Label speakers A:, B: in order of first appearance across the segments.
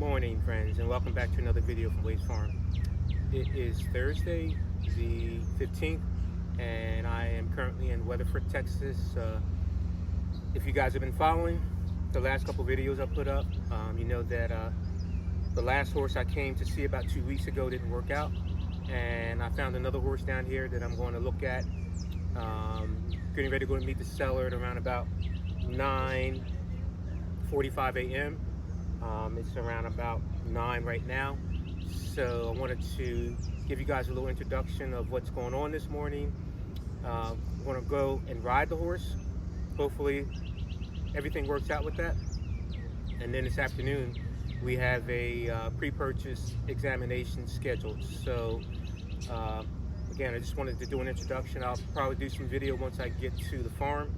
A: morning, friends, and welcome back to another video from Wade's Farm. It is Thursday, the 15th, and I am currently in Weatherford, Texas. If you guys have been following the last couple videos I put up, you know that the last horse I came to see about 2 weeks ago didn't work out, and I found another horse down here that I'm going to look at. Getting ready to go to meet the seller at around about 9:45 a.m. It's around about 9 right now, so I wanted to give you guys a little introduction of what's going on this morning. I'm going to go and ride the horse. Hopefully everything works out with that. And then this afternoon we have a pre-purchase examination scheduled. So again, I just wanted to do an introduction. I'll probably do some video once I get to the farm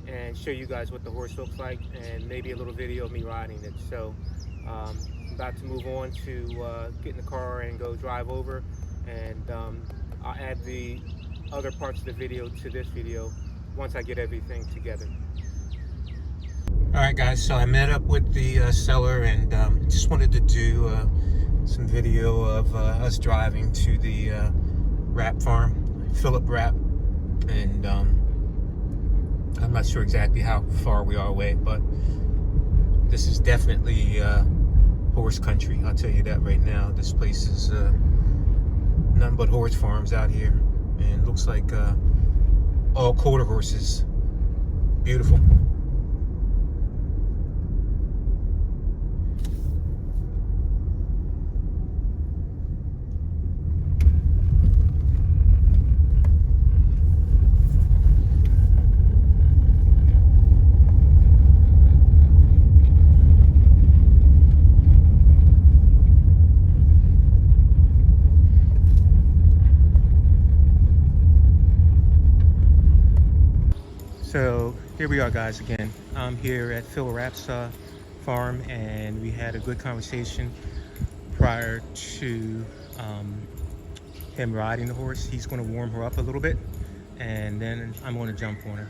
A: and show you guys what the horse looks like, and maybe a little video of me riding it. So I'm about to move on to get in the car and go drive over, and I'll add the other parts of the video to this video once I get everything together. Alright guys, so I met up with the seller, and just wanted to do some video of us driving to the Rapp farm, Philip Rapp, and I'm not sure exactly how far we are away, but this is definitely horse country, I'll tell you that right now. This place is nothing but horse farms out here, and looks like all quarter horses. Beautiful. So here we are, guys, again. I'm here at Phil Rapp's farm, and we had a good conversation prior to him riding the horse. He's going to warm her up a little bit, and then I'm going to jump on her.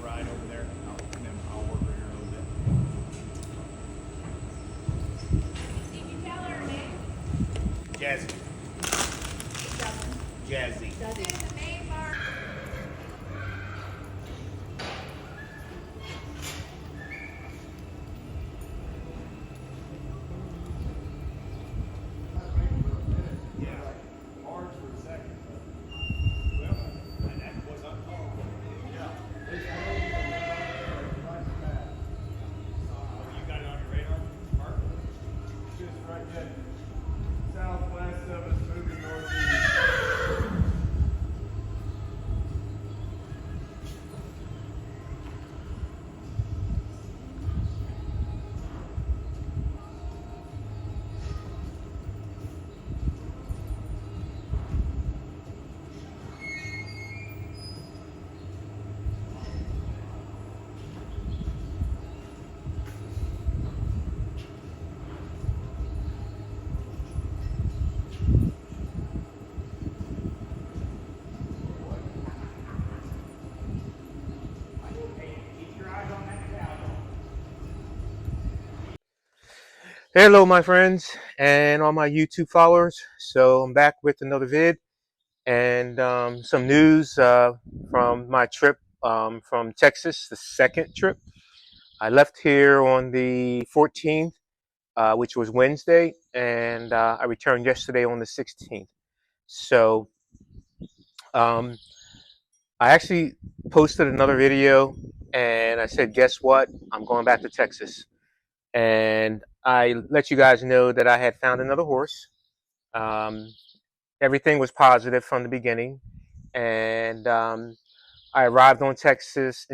B: Ride over there, and then I'll work with her a little bit.
C: Did you tell her name?
B: Jazzy. Jazzy.
C: Does it? The main bar.
B: Southwest of us, moving northeast.
A: Hello, my friends, and all my YouTube followers. So I'm back with another vid and some news from my trip from Texas, the second trip. I left here on the 14th, which was Wednesday, and I returned yesterday on the 16th. So um, I actually posted another video, and I said, guess what? I'm going back to Texas. And I let you guys know that I had found another horse. Um, Everything was positive from the beginning, and I arrived in Texas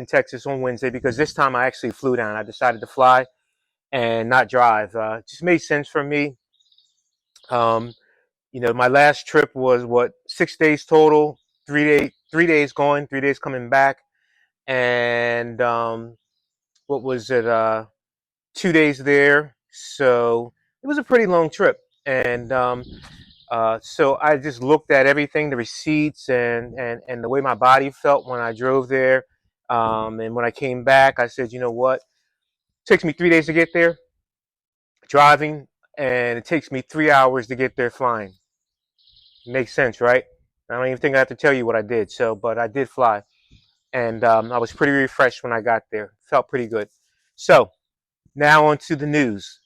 A: on Wednesday because this time I actually flew down. I decided to fly and not drive. It just made sense for me. Um, my last trip was what 6 days total, 3 days going, 3 days coming back, and what was it? 2 days there. So it was a pretty long trip, and so I just looked at everything, the receipts, and the way my body felt when I drove there. And when I came back, I said, you know what? It takes me 3 days to get there driving, and it takes me 3 hours to get there flying. Makes sense, right? I don't even think I have to tell you what I did. So, but I did fly, and I was pretty refreshed when I got there. Felt pretty good. So now on to the news.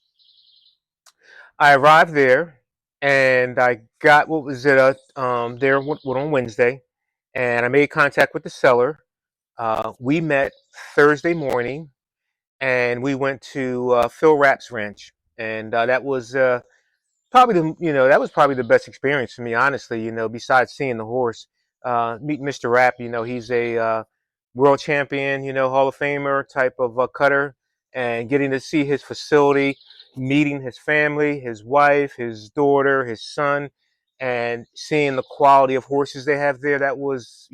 A: I arrived there, and I got what was it? There on Wednesday, and I made contact with the seller. We met Thursday morning, and we went to Phil Rapp's ranch, and that was probably that was probably the best experience for me, honestly. Besides seeing the horse, meet Mr. Rapp. He's a world champion, Hall of Famer type of cutter, and getting to see his facility, meeting his family, his wife, his daughter, his son, and seeing the quality of horses they have there. That was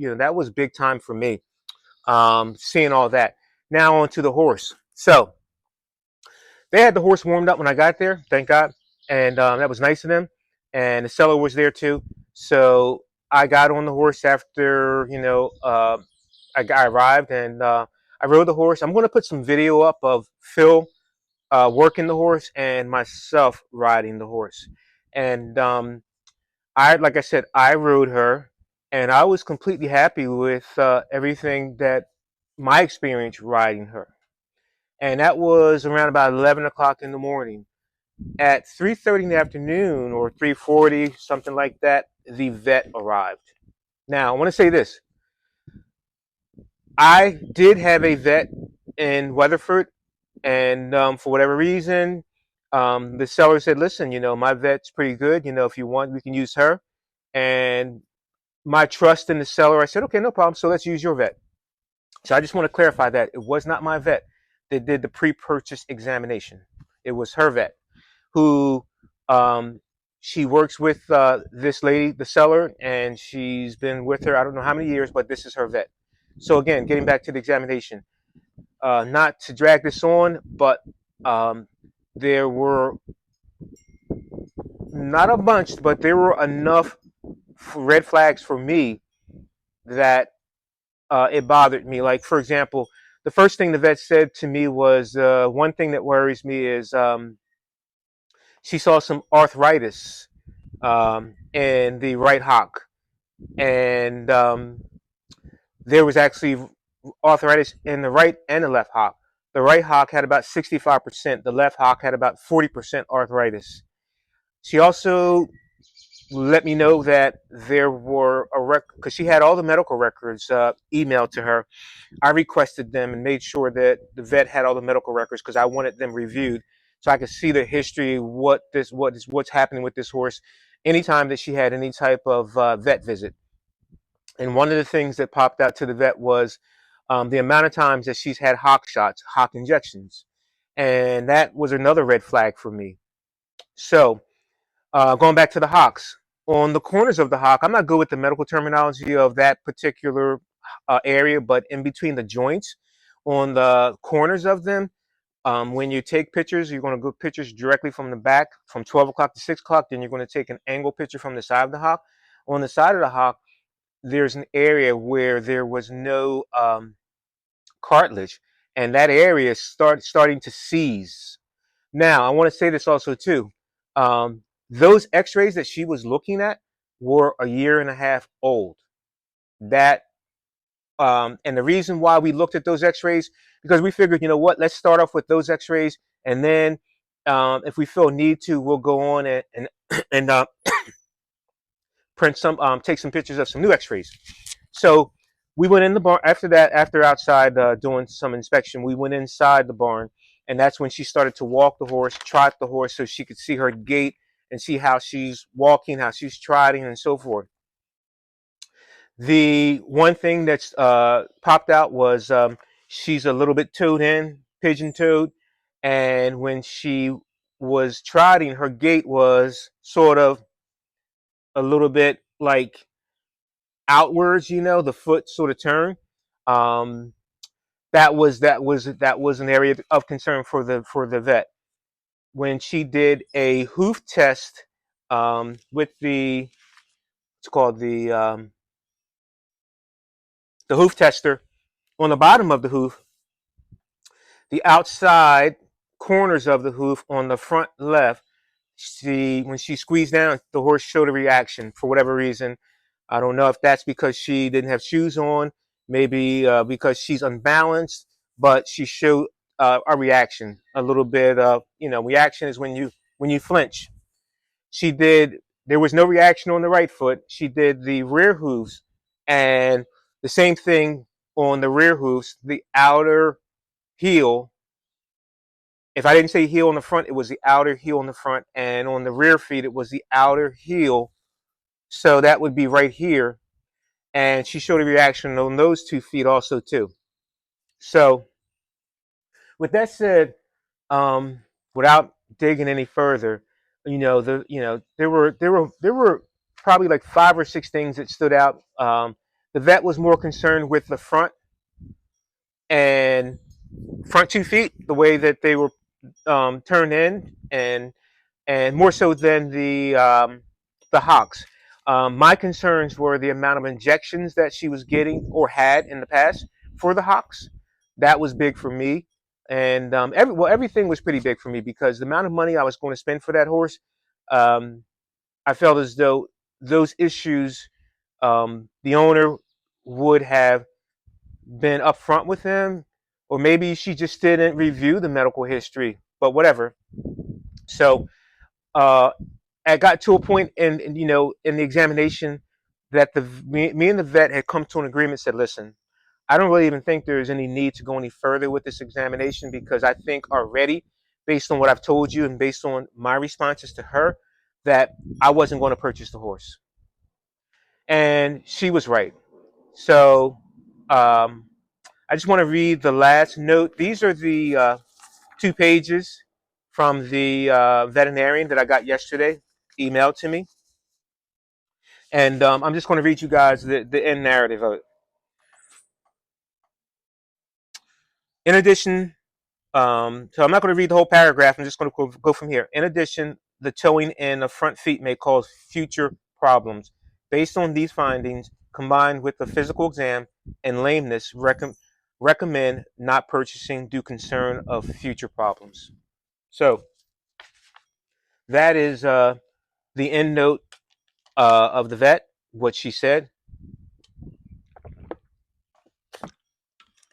A: big time for me. Seeing all that. Now on to the horse. So they had the horse warmed up when I got there, thank God, and that was nice of them. And the seller was there too. So I got on the horse after I arrived, and I rode the horse. I'm going to put some video up of Phil working the horse and myself riding the horse. And like I said, I rode her, and I was completely happy with everything that my experience riding her. And that was around about 11 o'clock in the morning. At 3:30 in the afternoon, or 3:40, something like that, the vet arrived. Now, I want to say this. I did have a vet in Weatherford, and for whatever reason, the seller said, listen, my vet's pretty good. If you want, we can use her. And my trust in the seller, I said, okay, no problem. So let's use your vet. So I just want to clarify that it was not my vet that did the pre-purchase examination. It was her vet, who she works with this lady, the seller, and she's been with her, I don't know how many years, but this is her vet. So again, getting back to the examination, not to drag this on, but there were not a bunch, but there were enough red flags for me that it bothered me. Like, for example, the first thing the vet said to me was, one thing that worries me is she saw some arthritis in the right hock. And there was actually arthritis in the right and the left hock. The right hock had about 65%. The left hock had about 40% arthritis. She also let me know that there were because she had all the medical records emailed to her. I requested them and made sure that the vet had all the medical records because I wanted them reviewed so I could see the history, what's happening with this horse anytime that she had any type of vet visit. And one of the things that popped out to the vet was the amount of times that she's had hock shots, hock injections. And that was another red flag for me. So going back to the hocks, on the corners of the hock, I'm not good with the medical terminology of that particular area, but in between the joints, on the corners of them, when you take pictures, you're going to go pictures directly from the back from 12 o'clock to 6 o'clock. Then you're going to take an angle picture from the side of the hock. On the side of the hock, there's an area where there was no cartilage, and that area is starting to seize. Now, I want to say this also too. Those X-rays that she was looking at were a year and a half old. That and the reason why we looked at those X-rays because we figured, you know what, let's start off with those X-rays, and then if we feel need to, we'll go on and print some, take some pictures of some new X-rays. So we went in the barn after that. After outside doing some inspection, we went inside the barn, and that's when she started to walk the horse, trot the horse, so she could see her gait and see how she's walking, how she's trotting, and so forth. The one thing that's popped out was she's a little bit toed in, pigeon toed, and when she was trotting, her gait was sort of a little bit like outwards, the foot sort of turn. Um, that was an area of concern for the vet. When she did a hoof test with it's called the hoof tester on the bottom of the hoof, the outside corners of the hoof on the front left. When she squeezed down, the horse showed a reaction for whatever reason. I don't know if that's because she didn't have shoes on, maybe because she's unbalanced, but she showed a reaction, a little bit of, reaction is when you flinch. She did. There was no reaction on the right foot. She did the rear hooves, and the same thing on the rear hooves. The outer heel. If I didn't say heel on the front, it was the outer heel on the front, and on the rear feet, it was the outer heel. So that would be right here, and she showed a reaction on those 2 feet also too. So with that said, um, without digging any further, there were probably like 5 or 6 things that stood out. The vet was more concerned with the and front 2 feet, the way that they were turned in, and more so than the hocks. My concerns were the amount of injections that she was getting or had in the past for the hocks. That was big for me, and everything was pretty big for me because the amount of money I was going to spend for that horse, um, I felt as though those issues, the owner would have been upfront with him, or maybe she just didn't review the medical history, but whatever. So uh, I got to a point in the examination that me and the vet had come to an agreement. Said, listen, I don't really even think there's any need to go any further with this examination because I think already, based on what I've told you and based on my responses to her, that I wasn't going to purchase the horse. And she was right. So um, I just want to read the last note. These are the 2 pages from the veterinarian that I got yesterday, emailed to me. And I'm just going to read you guys the end narrative of it. In addition, so I'm not going to read the whole paragraph. I'm just going to go from here. In addition, the towing in of front feet may cause future problems. Based on these findings, combined with the physical exam and lameness, recommend not purchasing due concern of future problems. So that is the end note of the vet, what she said.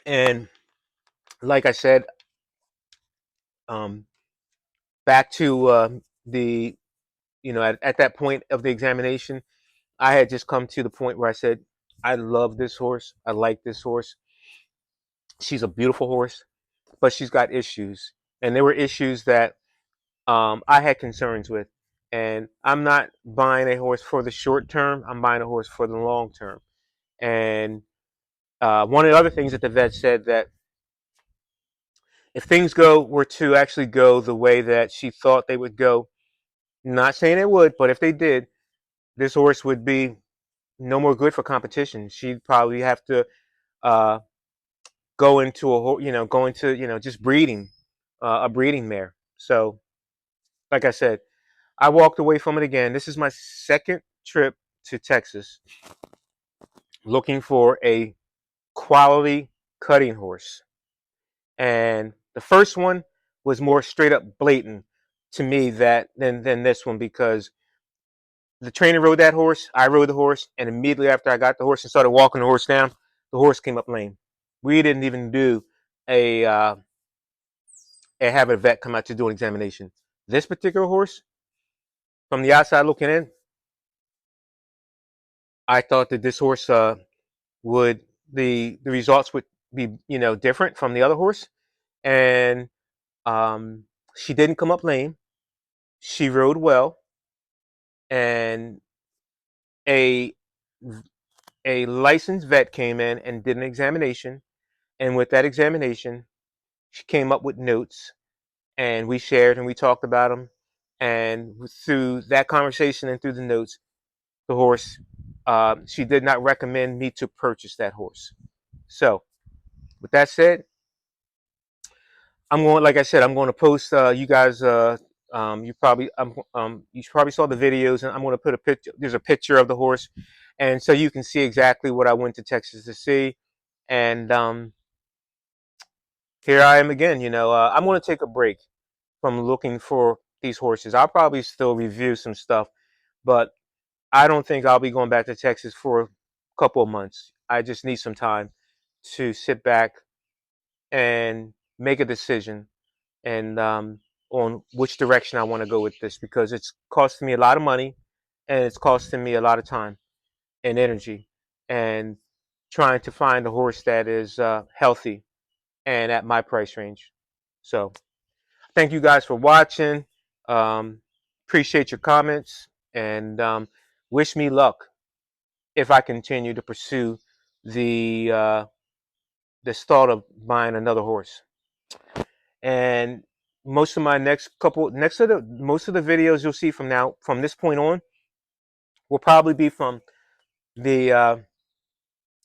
A: And like I said, um, back to the, at that point of the examination, I had just come to the point where I said, I love this horse. I like this horse. She's a beautiful horse, but she's got issues. And there were issues that I had concerns with. And I'm not buying a horse for the short term. I'm buying a horse for the long term. And one of the other things that the vet said that if things were to actually go the way that she thought they would go, not saying it would, but if they did, this horse would be no more good for competition. She'd probably have to uh, go into just breeding, a breeding mare. So, like I said, I walked away from it again. This is my second trip to Texas, looking for a quality cutting horse, and the first one was more straight up blatant to me than this one, because the trainer rode that horse, I rode the horse, and immediately after I got the horse and started walking the horse down, the horse came up lame. We didn't even do a have a vet come out to do an examination. This particular horse, from the outside looking in, I thought that this horse would the results would be different from the other horse, and um, she didn't come up lame. She rode well, and a a licensed vet came in and did an examination, and with that examination, she came up with notes, and we shared and we talked about them, and through that conversation and through the notes, the horse, she did not recommend me to purchase that horse. So, with that said, I'm going. Like I said, I'm going to post. You guys, you probably saw the videos, and I'm going to put a picture. There's a picture of the horse, and so you can see exactly what I went to Texas to see. And here I am again. I'm going to take a break from looking for these horses. I'll probably still review some stuff, but I don't think I'll be going back to Texas for a couple of months. I just need some time to sit back and make a decision, and on which direction I want to go with this, because it's costing me a lot of money, and it's costing me a lot of time and energy, and trying to find a horse that is healthy and at my price range. So thank you guys for watching. Um, Appreciate your comments, and wish me luck if I continue to pursue the this thought of buying another horse. And most of my most of the videos you'll see from this point on will probably be from the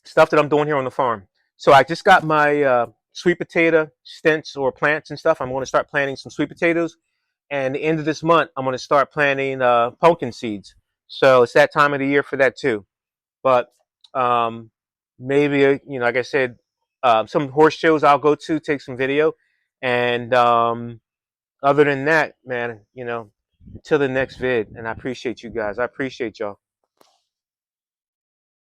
A: stuff that I'm doing here on the farm. So I just got my sweet potato stints or plants and stuff. I'm going to start planting some sweet potatoes, and the end of this month I'm going to start planting pumpkin seeds. So it's that time of the year for that too. But um, maybe like I said, some horse shows I'll go to, take some video, and other than that, man, until the next vid. And I appreciate you guys. I appreciate y'all.